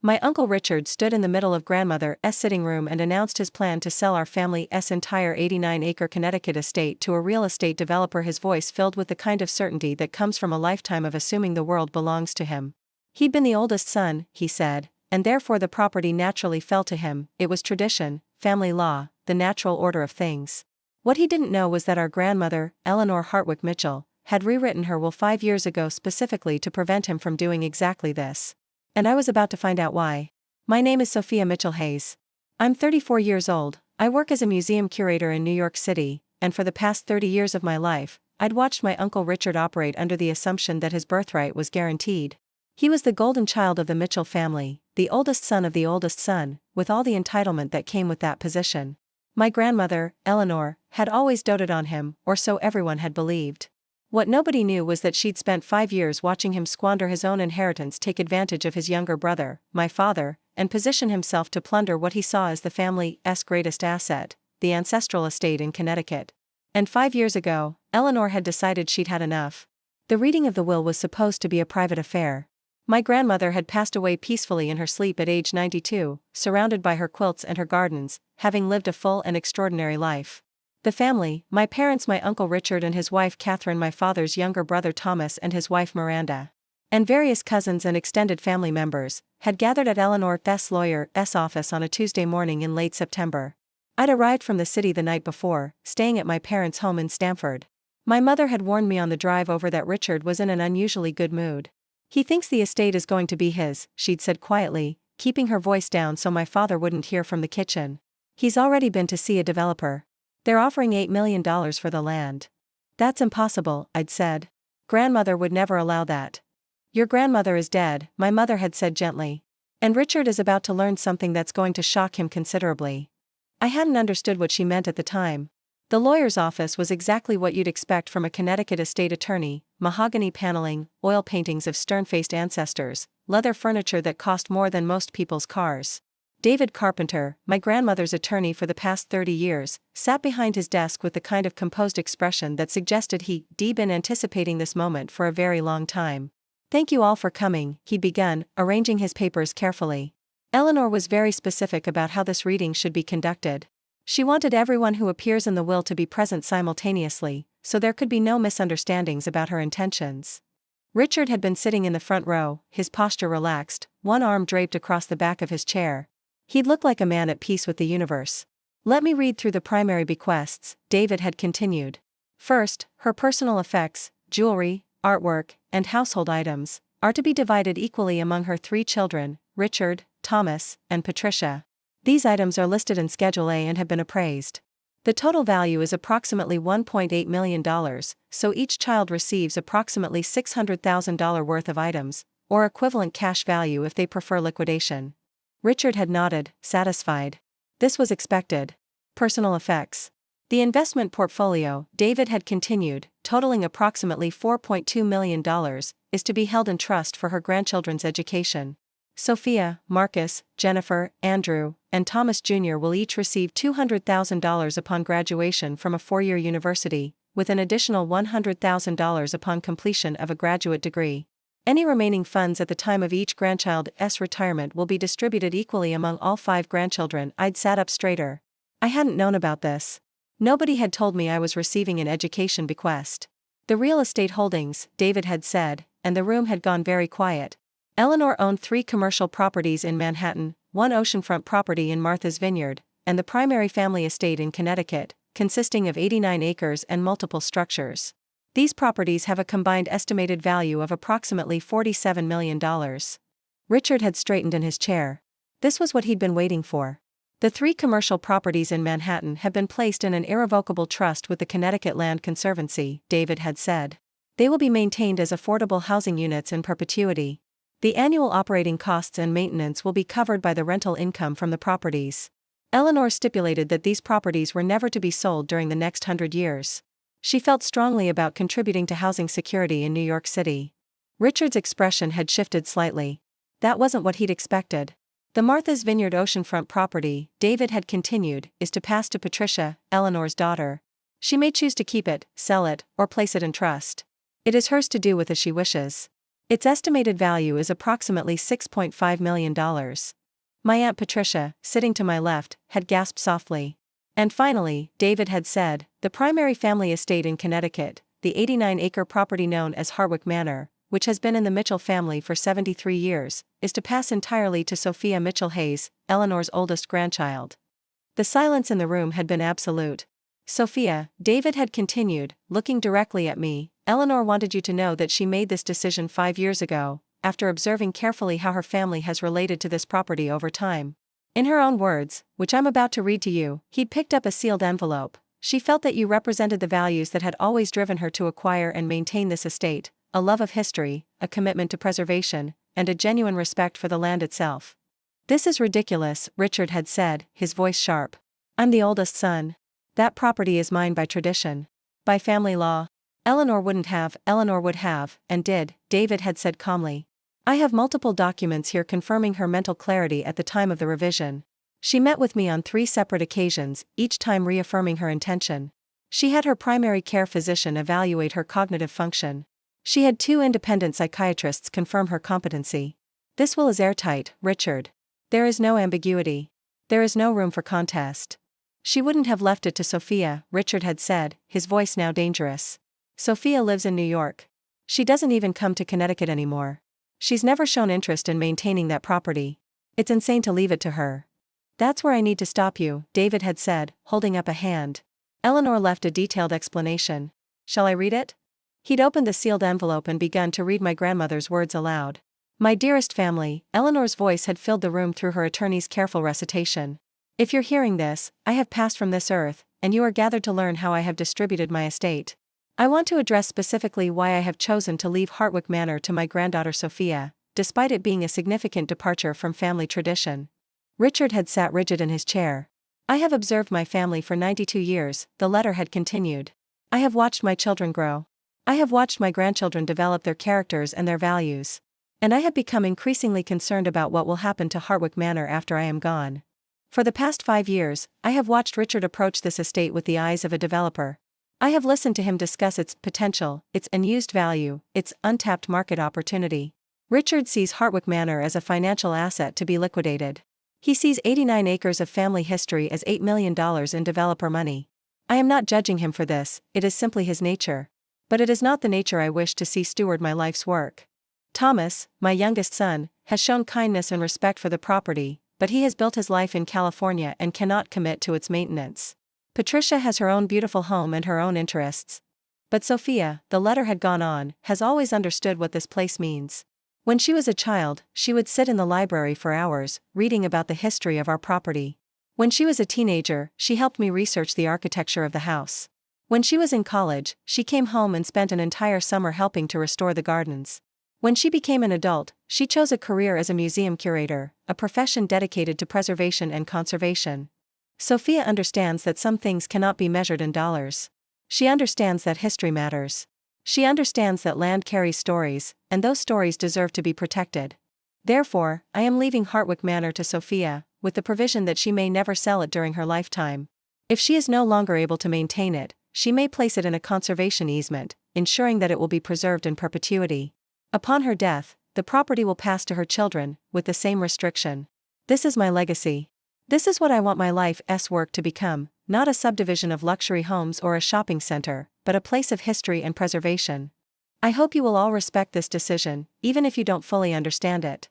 My Uncle Richard stood in the middle of Grandmother's sitting room and announced his plan to sell our family's entire 89-acre Connecticut estate to a real estate developer, his voice filled with the kind of certainty that comes from a lifetime of assuming the world belongs to him. He'd been the oldest son, he said, and therefore the property naturally fell to him. It was tradition, family law, the natural order of things. What he didn't know was that our grandmother, Eleanor Hartwick Mitchell, had rewritten her will 5 years ago specifically to prevent him from doing exactly this. And I was about to find out why. My name is Sophia Mitchell Hayes. I'm 34 years old, I work as a museum curator in New York City, and for the past 30 years of my life, I'd watched my Uncle Richard operate under the assumption that his birthright was guaranteed. He was the golden child of the Mitchell family, the oldest son of the oldest son, with all the entitlement that came with that position. My grandmother, Eleanor, had always doted on him, or so everyone had believed. What nobody knew was that she'd spent 5 years watching him squander his own inheritance, take advantage of his younger brother, my father, and position himself to plunder what he saw as the family's greatest asset, the ancestral estate in Connecticut. And 5 years ago, Eleanor had decided she'd had enough. The reading of the will was supposed to be a private affair. My grandmother had passed away peacefully in her sleep at age 92, surrounded by her quilts and her gardens, having lived a full and extraordinary life. The family, my parents, my Uncle Richard and his wife Catherine, my father's younger brother Thomas and his wife Miranda, and various cousins and extended family members, had gathered at Eleanor's lawyer's office on a Tuesday morning in late September. I'd arrived from the city the night before, staying at my parents' home in Stamford. My mother had warned me on the drive over that Richard was in an unusually good mood. He thinks the estate is going to be his, she'd said quietly, keeping her voice down so my father wouldn't hear from the kitchen. He's already been to see a developer. They're offering $8 million for the land. That's impossible, I'd said. Grandmother would never allow that. Your grandmother is dead, my mother had said gently. And Richard is about to learn something that's going to shock him considerably. I hadn't understood what she meant at the time. The lawyer's office was exactly what you'd expect from a Connecticut estate attorney: mahogany paneling, oil paintings of stern-faced ancestors, leather furniture that cost more than most people's cars. David Carpenter, my grandmother's attorney for the past 30 years, sat behind his desk with the kind of composed expression that suggested he'd been anticipating this moment for a very long time. Thank you all for coming, he'd begun, arranging his papers carefully. Eleanor was very specific about how this reading should be conducted. She wanted everyone who appears in the will to be present simultaneously, so there could be no misunderstandings about her intentions. Richard had been sitting in the front row, his posture relaxed, one arm draped across the back of his chair. He'd look like a man at peace with the universe. Let me read through the primary bequests, David had continued. First, her personal effects, jewelry, artwork, and household items, are to be divided equally among her 3 children, Richard, Thomas, and Patricia. These items are listed in Schedule A and have been appraised. The total value is approximately $1.8 million, so each child receives approximately $600,000 worth of items, or equivalent cash value if they prefer liquidation. Richard had nodded, satisfied. This was expected. Personal effects. The investment portfolio, David had continued, totaling approximately $4.2 million, is to be held in trust for her grandchildren's education. Sophia, Marcus, Jennifer, Andrew, and Thomas Jr. will each receive $200,000 upon graduation from a 4-year university, with an additional $100,000 upon completion of a graduate degree. Any remaining funds at the time of each grandchild's retirement will be distributed equally among all 5 grandchildren. I'd sat up straighter. I hadn't known about this. Nobody had told me I was receiving an education bequest. The real estate holdings, David had said, and the room had gone very quiet. Eleanor owned 3 commercial properties in Manhattan, 1 oceanfront property in Martha's Vineyard, and the primary family estate in Connecticut, consisting of 89 acres and multiple structures. These properties have a combined estimated value of approximately $47 million. Richard had straightened in his chair. This was what he'd been waiting for. The 3 commercial properties in Manhattan have been placed in an irrevocable trust with the Connecticut Land Conservancy, David had said. They will be maintained as affordable housing units in perpetuity. The annual operating costs and maintenance will be covered by the rental income from the properties. Eleanor stipulated that these properties were never to be sold during the next 100 years. She felt strongly about contributing to housing security in New York City. Richard's expression had shifted slightly. That wasn't what he'd expected. The Martha's Vineyard oceanfront property, David had continued, is to pass to Patricia, Eleanor's daughter. She may choose to keep it, sell it, or place it in trust. It is hers to do with as she wishes. Its estimated value is approximately $6.5 million. My Aunt Patricia, sitting to my left, had gasped softly. And finally, David had said, the primary family estate in Connecticut, the 89-acre property known as Hartwick Manor, which has been in the Mitchell family for 73 years, is to pass entirely to Sophia Mitchell Hayes, Eleanor's oldest grandchild. The silence in the room had been absolute. Sophia, David had continued, looking directly at me, Eleanor wanted you to know that she made this decision 5 years ago, after observing carefully how her family has related to this property over time. In her own words, which I'm about to read to you, he'd picked up a sealed envelope. She felt that you represented the values that had always driven her to acquire and maintain this estate, a love of history, a commitment to preservation, and a genuine respect for the land itself. This is ridiculous, Richard had said, his voice sharp. I'm the oldest son. That property is mine by tradition. By family law. Eleanor would have, and did, David had said calmly. I have multiple documents here confirming her mental clarity at the time of the revision. She met with me on 3 separate occasions, each time reaffirming her intention. She had her primary care physician evaluate her cognitive function. She had 2 independent psychiatrists confirm her competency. This will is airtight, Richard. There is no ambiguity. There is no room for contest. She wouldn't have left it to Sophia, Richard had said, his voice now dangerous. Sophia lives in New York. She doesn't even come to Connecticut anymore. She's never shown interest in maintaining that property. It's insane to leave it to her. That's where I need to stop you, David had said, holding up a hand. Eleanor left a detailed explanation. Shall I read it? He'd opened the sealed envelope and begun to read my grandmother's words aloud. My dearest family, Eleanor's voice had filled the room through her attorney's careful recitation. If you're hearing this, I have passed from this earth, and you are gathered to learn how I have distributed my estate. I want to address specifically why I have chosen to leave Hartwick Manor to my granddaughter Sophia, despite it being a significant departure from family tradition. Richard had sat rigid in his chair. I have observed my family for 92 years, the letter had continued. I have watched my children grow. I have watched my grandchildren develop their characters and their values. And I have become increasingly concerned about what will happen to Hartwick Manor after I am gone. For the past 5 years, I have watched Richard approach this estate with the eyes of a developer. I have listened to him discuss its potential, its unused value, its untapped market opportunity. Richard sees Hartwick Manor as a financial asset to be liquidated. He sees 89 acres of family history as $8 million in developer money. I am not judging him for this, it is simply his nature. But it is not the nature I wish to see steward my life's work. Thomas, my youngest son, has shown kindness and respect for the property, but he has built his life in California and cannot commit to its maintenance. Patricia has her own beautiful home and her own interests. But Sophia, the letter had gone on, has always understood what this place means. When she was a child, she would sit in the library for hours, reading about the history of our property. When she was a teenager, she helped me research the architecture of the house. When she was in college, she came home and spent an entire summer helping to restore the gardens. When she became an adult, she chose a career as a museum curator, a profession dedicated to preservation and conservation. Sophia understands that some things cannot be measured in dollars. She understands that history matters. She understands that land carries stories, and those stories deserve to be protected. Therefore, I am leaving Hartwick Manor to Sophia, with the provision that she may never sell it during her lifetime. If she is no longer able to maintain it, she may place it in a conservation easement, ensuring that it will be preserved in perpetuity. Upon her death, the property will pass to her children, with the same restriction. This is my legacy. This is what I want my life's work to become, not a subdivision of luxury homes or a shopping center, but a place of history and preservation. I hope you will all respect this decision, even if you don't fully understand it.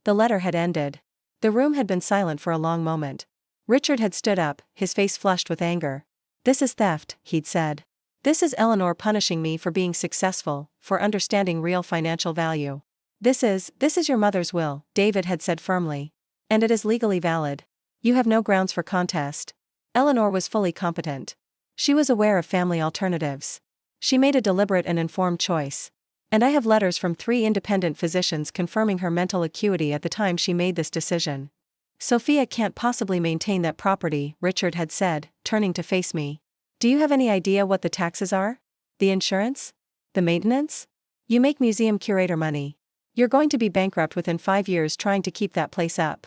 The letter had ended. The room had been silent for a long moment. Richard had stood up, his face flushed with anger. This is theft, he'd said. This is Eleanor punishing me for being successful, for understanding real financial value. This is your mother's will, David had said firmly. And it is legally valid. You have no grounds for contest. Eleanor was fully competent. She was aware of family alternatives. She made a deliberate and informed choice. And I have letters from 3 independent physicians confirming her mental acuity at the time she made this decision. Sophia can't possibly maintain that property, Richard had said, turning to face me. Do you have any idea what the taxes are? The insurance? The maintenance? You make museum curator money. You're going to be bankrupt within 5 years trying to keep that place up.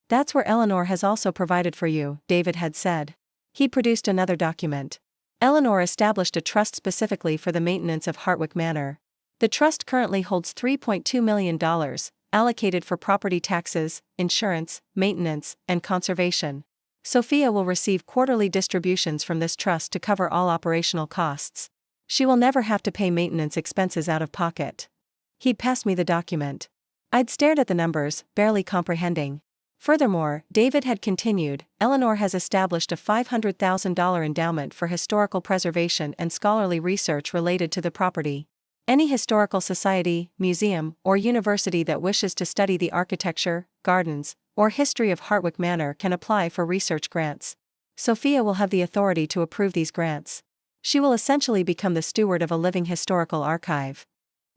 That's where Eleanor has also provided for you, David had said. He produced another document. Eleanor established a trust specifically for the maintenance of Hartwick Manor. The trust currently holds $3.2 million, allocated for property taxes, insurance, maintenance, and conservation. Sophia will receive quarterly distributions from this trust to cover all operational costs. She will never have to pay maintenance expenses out of pocket. He'd passed me the document. I'd stared at the numbers, barely comprehending. Furthermore, David had continued, Eleanor has established a $500,000 endowment for historical preservation and scholarly research related to the property. Any historical society, museum, or university that wishes to study the architecture, gardens, or history of Hartwick Manor can apply for research grants. Sophia will have the authority to approve these grants. She will essentially become the steward of a living historical archive.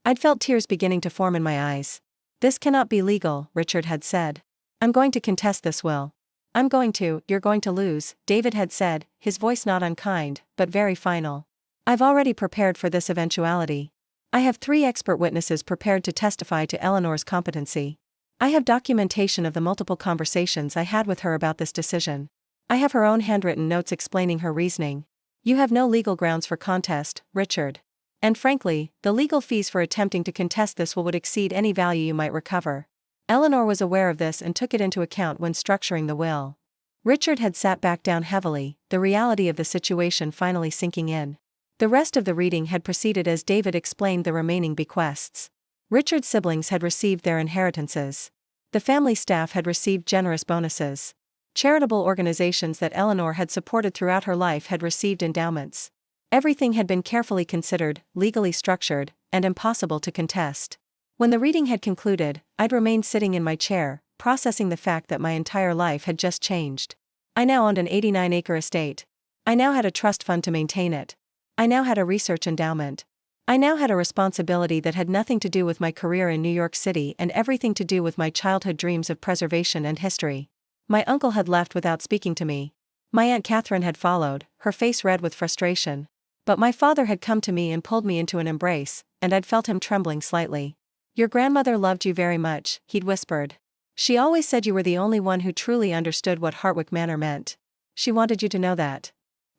I'd felt tears beginning to form in my eyes. This cannot be legal, Richard had said. I'm going to contest this will. You're going to lose, David had said, his voice not unkind, but very final. I've already prepared for this eventuality. I have 3 expert witnesses prepared to testify to Eleanor's competency. I have documentation of the multiple conversations I had with her about this decision. I have her own handwritten notes explaining her reasoning. You have no legal grounds for contest, Richard. And frankly, the legal fees for attempting to contest this would exceed any value you might recover. Eleanor was aware of this and took it into account when structuring the will. Richard had sat back down heavily, the reality of the situation finally sinking in. The rest of the reading had proceeded as David explained the remaining bequests. Richard's siblings had received their inheritances. The family staff had received generous bonuses. Charitable organizations that Eleanor had supported throughout her life had received endowments. Everything had been carefully considered, legally structured, and impossible to contest. When the reading had concluded, I'd remained sitting in my chair, processing the fact that my entire life had just changed. I now owned an 89-acre estate. I now had a trust fund to maintain it. I now had a research endowment. I now had a responsibility that had nothing to do with my career in New York City and everything to do with my childhood dreams of preservation and history. My uncle had left without speaking to me. My Aunt Catherine had followed, her face red with frustration. But my father had come to me and pulled me into an embrace, and I'd felt him trembling slightly. Your grandmother loved you very much, he'd whispered. She always said you were the only one who truly understood what Hartwick Manor meant. She wanted you to know that.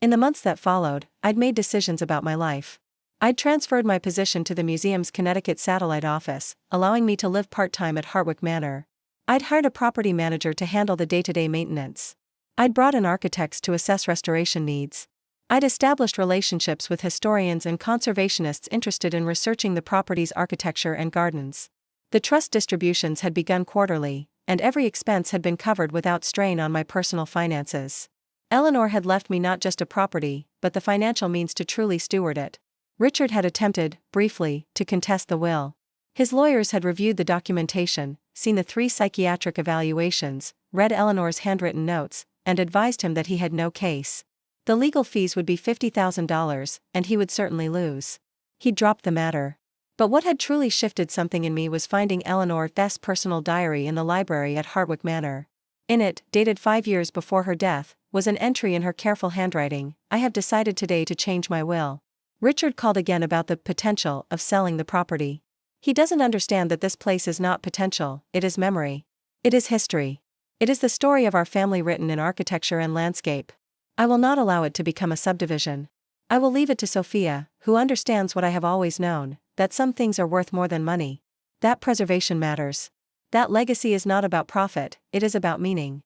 In the months that followed, I'd made decisions about my life. I'd transferred my position to the museum's Connecticut satellite office, allowing me to live part-time at Hartwick Manor. I'd hired a property manager to handle the day-to-day maintenance. I'd brought in architects to assess restoration needs. I'd established relationships with historians and conservationists interested in researching the property's architecture and gardens. The trust distributions had begun quarterly, and every expense had been covered without strain on my personal finances. Eleanor had left me not just a property, but the financial means to truly steward it. Richard had attempted, briefly, to contest the will. His lawyers had reviewed the documentation, seen the 3 psychiatric evaluations, read Eleanor's handwritten notes, and advised him that he had no case. The legal fees would be $50,000, and he would certainly lose. He dropped the matter. But what had truly shifted something in me was finding Eleanor's personal diary in the library at Hartwick Manor. In it, dated 5 years before her death, was an entry in her careful handwriting, I have decided today to change my will. Richard called again about the potential of selling the property. He doesn't understand that this place is not potential, it is memory. It is history. It is the story of our family written in architecture and landscape. I will not allow it to become a subdivision. I will leave it to Sophia, who understands what I have always known, that some things are worth more than money. That preservation matters. That legacy is not about profit, it is about meaning.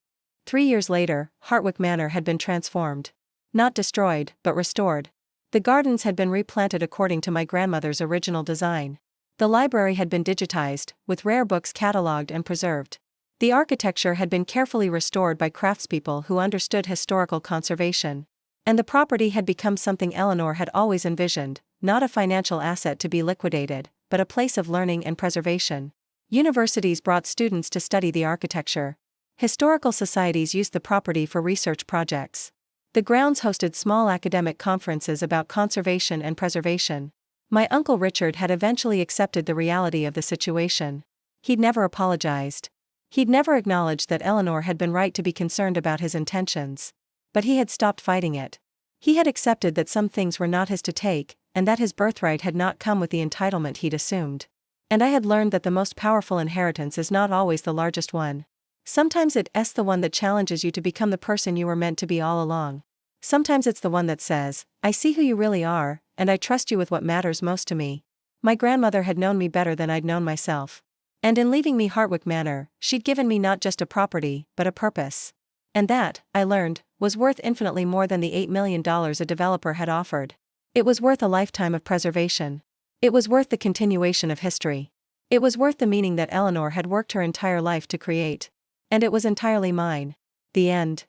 3 years later, Hartwick Manor had been transformed. Not destroyed, but restored. The gardens had been replanted according to my grandmother's original design. The library had been digitized, with rare books catalogued and preserved. The architecture had been carefully restored by craftspeople who understood historical conservation. And the property had become something Eleanor had always envisioned, not a financial asset to be liquidated, but a place of learning and preservation. Universities brought students to study the architecture. Historical societies used the property for research projects. The grounds hosted small academic conferences about conservation and preservation. My uncle Richard had eventually accepted the reality of the situation. He'd never apologized. He'd never acknowledged that Eleanor had been right to be concerned about his intentions. But he had stopped fighting it. He had accepted that some things were not his to take, and that his birthright had not come with the entitlement he'd assumed. And I had learned that the most powerful inheritance is not always the largest one. Sometimes it's the one that challenges you to become the person you were meant to be all along. Sometimes it's the one that says, I see who you really are, and I trust you with what matters most to me. My grandmother had known me better than I'd known myself. And in leaving me Hartwick Manor, she'd given me not just a property, but a purpose. And that, I learned, was worth infinitely more than the $8 million a developer had offered. It was worth a lifetime of preservation. It was worth the continuation of history. It was worth the meaning that Eleanor had worked her entire life to create. And it was entirely mine. The end.